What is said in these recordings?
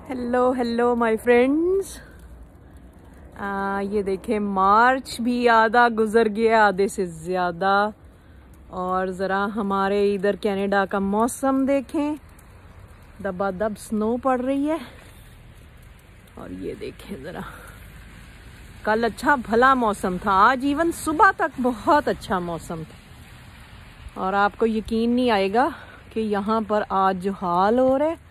Hello hello my friends. ये देखें, मार्च भी आधा गुजर गया, आधे से ज़्यादा। और ज़रा हमारे इधर कनाडा का मौसम देखें, दबादब स्नो पड़ रही है। और ये देखें ज़रा, कल अच्छा भला मौसम था, आज इवन सुबह तक बहुत अच्छा मौसम था। और आपको यकीन नहीं आएगा कि यहाँ पर आज जो हाल हो रहा है,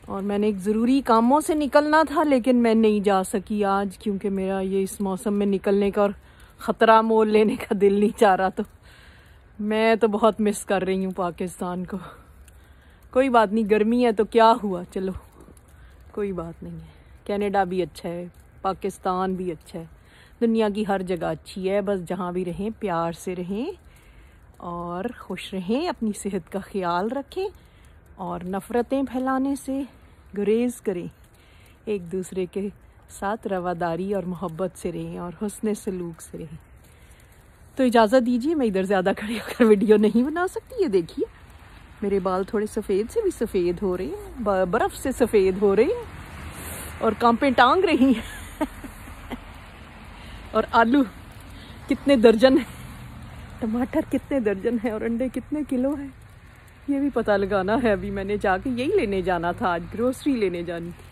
और मैंने एक ज़रूरी कामों से निकलना था लेकिन मैं नहीं जा सकी आज, क्योंकि मेरा ये इस मौसम में निकलने का और ख़तरा मोल लेने का दिल नहीं चाह रहा। तो मैं तो बहुत मिस कर रही हूँ पाकिस्तान को। कोई बात नहीं, गर्मी है तो क्या हुआ, चलो कोई बात नहीं है। कनाडा भी अच्छा है, पाकिस्तान भी अच्छा है, दुनिया की हर जगह अच्छी है। बस जहाँ भी रहें प्यार से रहें और खुश रहें, अपनी सेहत का ख्याल रखें और नफ़रतें फैलाने से गुरेज करें। एक दूसरे के साथ रवादारी और मोहब्बत से रहें और हुस्न सलूक से रहें। तो इजाज़त दीजिए, मैं इधर ज़्यादा खड़ी होकर वीडियो नहीं बना सकती। ये देखिए, मेरे बाल थोड़े सफ़ेद से भी सफ़ेद हो रहे हैं, बर्फ़ से सफ़ेद हो रहे हैं और कांपे टांग रही हैं। और आलू कितने दर्जन है, टमाटर कितने दर्जन है और अंडे कितने किलो है, ये भी पता लगाना है। अभी मैंने जाके यही लेने जाना था, आज ग्रोसरी लेने जानी थी।